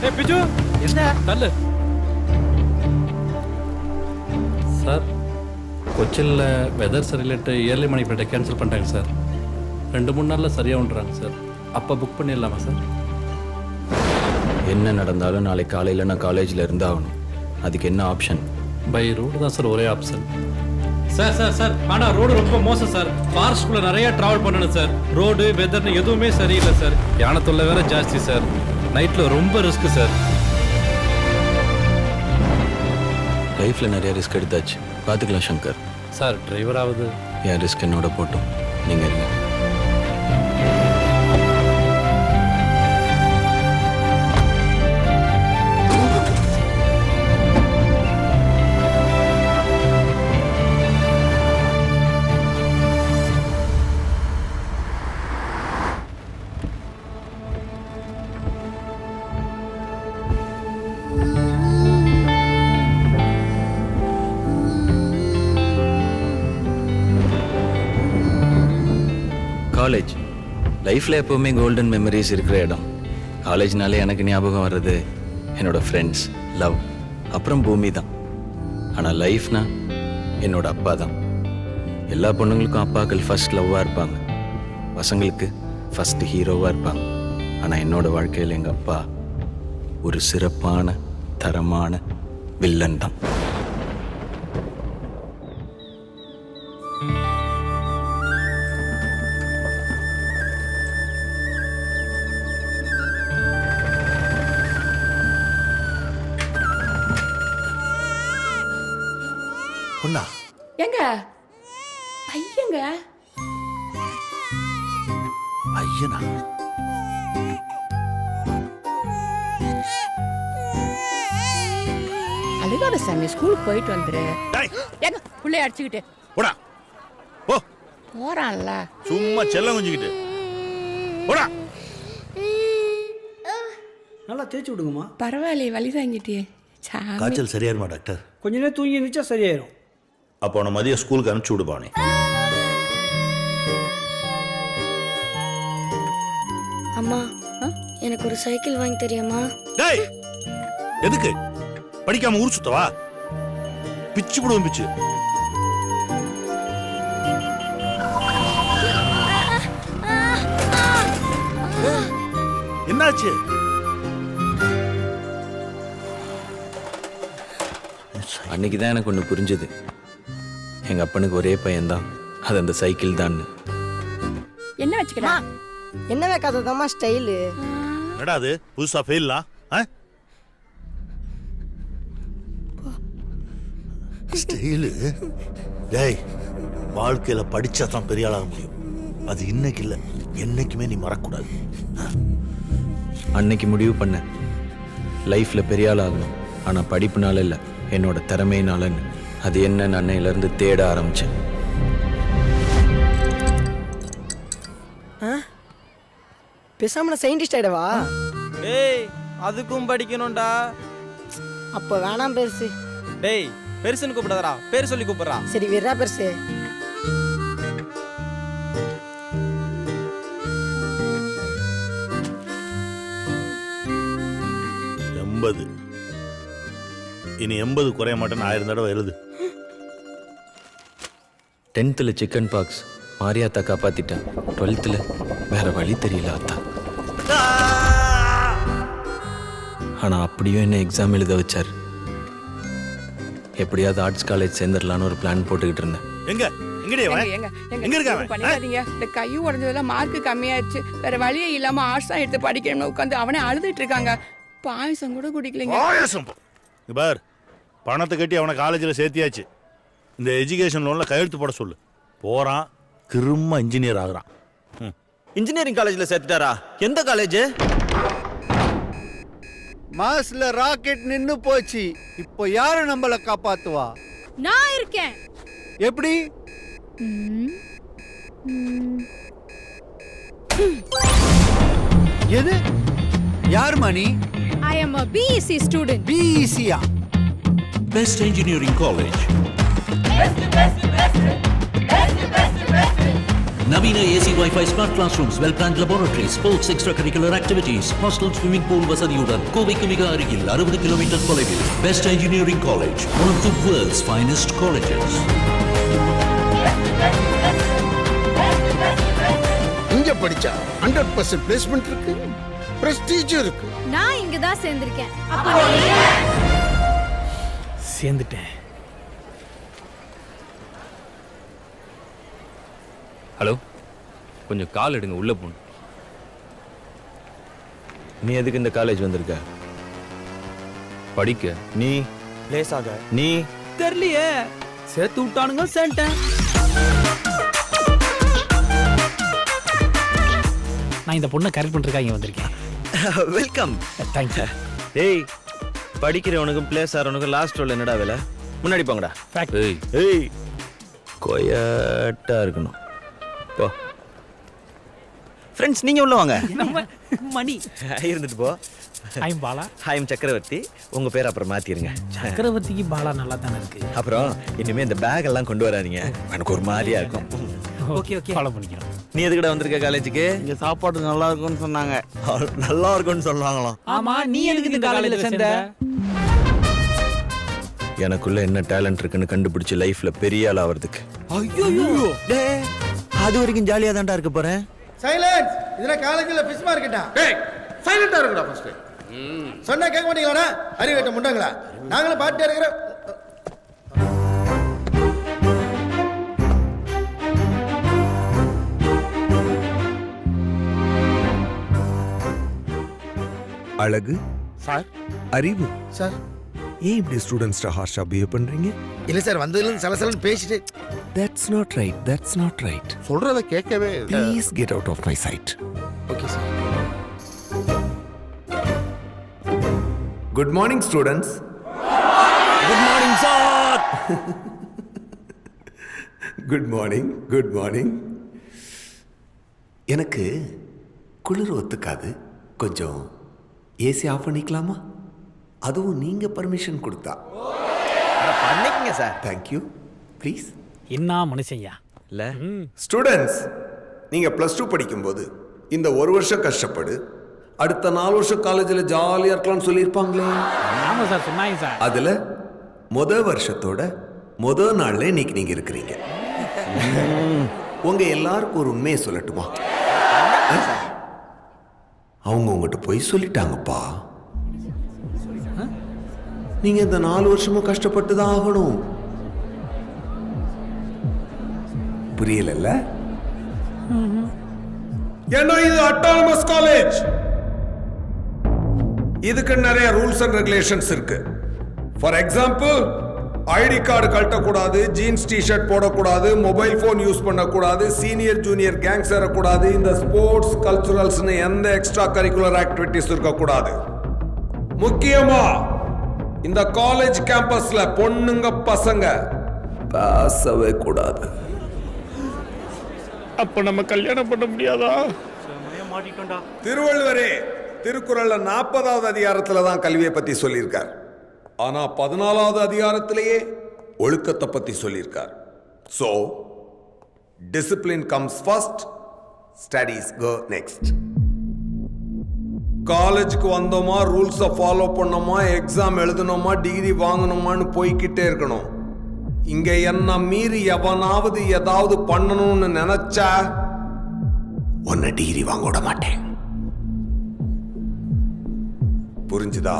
ஏ பிஜு என்ன தள்ளு sir. கொச்சின்ல weather சரியில்லைட்டு yearly மணி ஃப்ளைட்டை கேன்சல் பண்ணிட்டாங்க சார். 2-3 நாளில் சரியாக வந்துடுறாங்க சார். அப்போ புக் பண்ணிடலாமா சார்? என்ன நடந்தாலும் நாளைக்கு காலையில் நான் காலேஜில் இருந்தாகணும். அதுக்கு என்ன ஆப்ஷன்? பை ரோடு தான் சார் ஒரே ஆப்ஷன். சார் சார் சார் ஆனால் ரோடு ரொம்ப மோசம் சார். ஃபாரஸ்ட்குள்ளே நிறைய ட்ராவல் பண்ணணும் சார். ரோடு வெதர்னு எதுவுமே சரியில்லை சார். யானை தொல்லை வேற ஜாஸ்தி சார். நைட்டில் ரொம்ப ரிஸ்க்கு சார். லைஃப்பில் நிறைய ரிஸ்க் எடுத்தாச்சு, பார்த்துக்கலாம் சங்கர். சார் டிரைவராவது என் ரிஸ்க் என்னோட போட்டோம், நீங்கள் இருங்க. காலேஜ் லைஃப்பில் எப்போவுமே கோல்டன் மெமரிஸ் இருக்கிற இடம். காலேஜ்னாலே எனக்கு ஞாபகம் வர்றது என்னோட ஃப்ரெண்ட்ஸ், லவ், அப்புறம் பூமி தான். ஆனால் லைஃப்னா என்னோட அப்பா தான். எல்லா பொண்ணுங்களுக்கும் அப்பாக்கள் ஃபர்ஸ்ட் லவ்வாக இருப்பாங்க, பசங்களுக்கு ஃபர்ஸ்ட் ஹீரோவாக இருப்பாங்க. ஆனால் என்னோட வாழ்க்கையில் எங்கள் அப்பா ஒரு சிறப்பான தரமான வில்லன் தான். பொண்ணா எங்க பையங்க பையனா? அழுகாத சாமி, ஸ்கூலுக்கு போயிட்டு வந்துரு. டேய் எங்க புள்ளைய அடிச்சுக்கிட்டு போடா போ. போறான்ல. சும்மா செல்லம் குஞ்சிக்கிட்டு போடா. நல்லா தேய்ச்சி விடுங்கம்மா. பரவாயில்லையே, வலி தாங்கிட்டியே. சாமி காய்ச்சல் சரியாயிருமா டாக்டர்? கொஞ்ச நேரம் தூங்கி இருந்துச்சா சரியாயிரும். அப்போ உன மதியம் ஸ்கூலுக்கு அனுப்பிச்சு விடுப்பானே. அம்மா, எனக்கு ஒரு சைக்கிள் வாங்கி தெரியுமா? டேய் எதுக்கு படிக்காம ஊர் சுத்தவா? பிச்சு விடுவோம் பிச்சு. என்னாச்சு? அன்னைக்கு தான் எனக்கு ஒன்று புரிஞ்சுது. எங்கள் அப்பனுக்கு ஒரே பையன்தான், அது அந்த சைக்கிள் தான். என்ன வச்சுக்கிறா? என்ன வைக்காததாம்மா ஸ்டைலு? என்னடா அது புதுசா ஃபெயில்லாம்? ஸ்டைலு? டேய் வாழ்க்கையில படிச்சா தான் பெரிய ஆளாக முடியும். அது இன்னைக்கு இல்லை, என்னைக்குமே நீ மறக்கூடாது. அன்னைக்கு முடிவு பண்ண லைஃப்பில் பெரிய ஆள் ஆகணும், ஆனால் படிப்புனால இல்லை, என்னோட திறமையினாலன்னு. அது என்னன்னு அன்னையிலேருந்து தேட ஆரம்பித்தேன். பேசாம நான் சயின்டிஸ்ட் ஆயிடவா? டேய் அதுக்கும் படிக்கணும்டா. அப்போ வேணாம் பெருசு. டேய் பெருசுன்னு கூப்பிடாதடா, பேர் சொல்லி கூப்பிடுறா. சரி விட்றா பெருசு. இனி 80 குறைய மாட்டேன்னு 1000 தடவை எழுது. 10th chicken box Mariyatha காப்பாத்திட்டேன். 12th வேற வழி தெரியல அத்தா. ஆனா அப்படியும் என்ன எக்ஸாம் எழுத வச்சார். எப்படியாவது ஆர்ட்ஸ் காலேஜ் சேர்ந்துடலான்னு ஒரு பிளான் போட்டுக்கிட்டு இருந்தேன். பண்ணிக்காதீங்க. இந்த கையும் உடஞ்சதெல்லாம் மார்க்கு கம்மியாயிருச்சு. வேற வழியே இல்லாம ஆர்ட்ஸ் தான் எடுத்து படிக்கணும்னு உட்காந்து அவனே அழுதுட்டு இருக்காங்க. பாயசம் கூட குடிக்கலைங்க. பார், பணத்தை கட்டி அவனை காலேஜில் சேர்த்தியாச்சு. இந்த எஜுகேஷன் லோனில் கையெழுத்து போட சொல்லு. போகிறான், திரும்ப இன்ஜினியர் ஆகுறான். இன்ஜினியரிங் காலேஜில் சேர்த்துட்டாரா? எந்த காலேஜ்? மாஸ்ல ராக்கெட் நின்னு போச்சு. இப்போ யாரு நம்மள காப்பாத்துவா? நான் இருக்கேன். எப்படி? எது? யார் மணி? I am a BEC student. BEC-யா? Best Engineering College. Navina AC Wi-Fi smart classrooms, well-planned laboratories, sports extracurricular activities, hostel swimming pool வசதியுடன் கோவைக்கு மிக அருகில் 60 கிலோமீட்டர் தொலைவில் best engineering college, one of the world's finest colleges. இங்க படிச்சா 100% placement இருக்கு, prestige இருக்கு. நான் இங்க தான் சேர்ந்திருக்கேன். அப்ப சேர்ந்துட்டேன். ஹலோ, கொஞ்சம் கால் எடுங்க, உள்ள போகணும். நீ எதுக்கு இந்த காலேஜ் வந்திருக்க? படிக்க. நீ லேசாக நீ தெரியலையே, சேர்த்து விட்டானுங்க சேர்ந்தேன். நான் இந்த பொண்ணை கரெக்ட் பண்றதுக்காக இங்க வந்திருக்கேன். வெல்கம். தேங்க்யூ. ஏய், படிக்கிறவனுக்கும் பிளேஸ் ஆறவனுக்கும் லாஸ்ட் ரோல் என்னடா வேலை? முன்னாடி போங்கடா. ஏய் ஏய், கொயட்டா இருக்கணும். போ ஃப்ரெண்ட்ஸ், நீங்க உள்ள வாங்க. மணி இருந்துட்டு போ. ஐம் பாலா. ஹாயம் சக்கரவர்த்தி. உங்க பேர் அப்புறம் மாத்திருங்க. சக்கரவர்த்திக்கு பாலா நல்லா தானே இருக்கு. அப்புறம் இனிமே இந்த பேக் எல்லாம் கொண்டு வராதீங்க, எனக்கு ஒரு மாதிரியா இருக்கும். ஓகே ஓகே, ஃபாலோ பண்ணிக்கிறோம். நீ எதுக்குடா வந்திருக்க காலேஜுக்கு? இங்க சாப்பாடு நல்லா இருக்கும்னு சொன்னாங்க. நல்லா இருக்கும்னு சொன்னாங்களாம். ஆமா, நீ எதுக்கு இந்த காலேஜ்ல சேர்ந்த? எனக்குள்ள என்ன டேலண்ட் இருக்குன்னு கண்டுபிடிச்சு லைஃப்ல பெரிய ஆள் ஆவறதுக்கு. ஐயோ, டேய், அது வரைக்கும் ஜாலியா தான்டா இருக்க போறேன். சைலன்ஸ். இதுல காலேஜ்ல ஃபிஷ் மார்க்கெட்டா? டேய், சைலண்டா இருக்குடா ஃபர்ஸ்ட். சொன்னா கேட்க மாட்டீங்களாடா? அறிவேட்ட முண்டங்களா? நாங்களும் பாட்டே இருக்கிறோம். அழகு சார். அறிவு சார். ஏன் இப்படி ஸ்டூடெண்ட்ஸ்ட ஹார்ஷா பிஹேவ் பண்றீங்க? இல்ல சார், வந்ததுல இருந்து சலசலன்னு பேசிட்டு. That's not right. சொல்றத கேட்கவே. Please get out of my sight. Okay sir. Good morning students. Good morning sir. Good morning. எனக்கு குளிர் ஒத்துக்காது, கொஞ்சம் ஏசி ஆஃப் பண்ணிக்கலாமா? அதுவும் நீங்க பர்மிஷன் கொடுத்தா. பண்ணிக்கங்க சார். தேங்க்யூ. ப்ளீஸ். என்ன மனுஷன்யா இல்ல ஸ்டூடெண்ட்ஸ், நீங்க +2 படிக்கும்போது இந்த ஒரு வருஷம் கஷ்டப்படு, அடுத்த 4 வருஷம் காலேஜில் ஜாலியாக இருக்கலாம்னு சொல்லியிருப்பாங்களே. ஆமா சார், சொன்னாங்க சார். அதுல வருஷத்தோட நாள்ல இன்னைக்கு நீங்க இருக்கிறீங்க. உங்க எல்லாருக்கும் ஒரு உண்மையை சொல்லட்டுமா? அவங்க உங்ககிட்ட போய் சொல்லிட்டாங்கப்பா. நீங்க இந்த 4 வருஷமும் கஷ்டப்பட்டு தான் ஆகணும். புரியல? ஏன்னா இது அட்டானமஸ் காலேஜ். இதுக்கு நிறைய ரூல்ஸ் அண்ட் ரெகுலேஷன்ஸ் இருக்கு. ஃபார் எக்ஸாம்பிள், ஐடி கார்டு கட்டக்கூடாது, ஜீன்ஸ் டிஷர்ட் போடக்கூடாது, மொபைல் போன் யூஸ் பண்ணக்கூடாது, சீனியர் ஜூனியர் கேங் சேரக்கூடாது, இந்த ஸ்போர்ட்ஸ் கல்ச்சுரல்ஸ்னு எந்த எக்ஸ்ட்ரா கரிக்குலர் ஆக்டிவிட்டிஸ் இருக்கக்கூடாது. முக்கியமா இந்த காலேஜ் கேம்பஸ்ல பொண்ணுங்க பசங்க பேசவே கூடாது. அப்ப நம்ம கல்யாணம் பண்ண முடியாதா? திருவள்ளுவரே திருக்குறள்ல 40வது அதிகாரத்துல தான் கல்வியை பத்தி சொல்லியிருக்கார். ஆனா 14வது அதிகாரத்திலேயே ஒழுக்கத்தை பத்தி சொல்லியிருக்கார். So discipline comes first, studies go next. காலேஜுக்கு வந்தோமா, ரூல்ஸை ஃபாலோ பண்ணோமா, எக்ஸாம் எழுதணுமா, டிகிரி வாங்கணுமான்னு போய்கிட்டே இருக்கணும். இங்க என்ன மீறி எவனாவது ஏதாவது பண்ணணும்னு நினைச்சா உன்னை டிகிரி வாங்க விட மாட்டேன். புரிஞ்சுதா?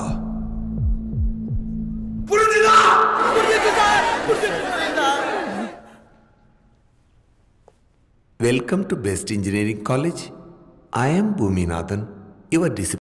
Welcome to Best Engineering College. I am Bhuminathan, your discipline.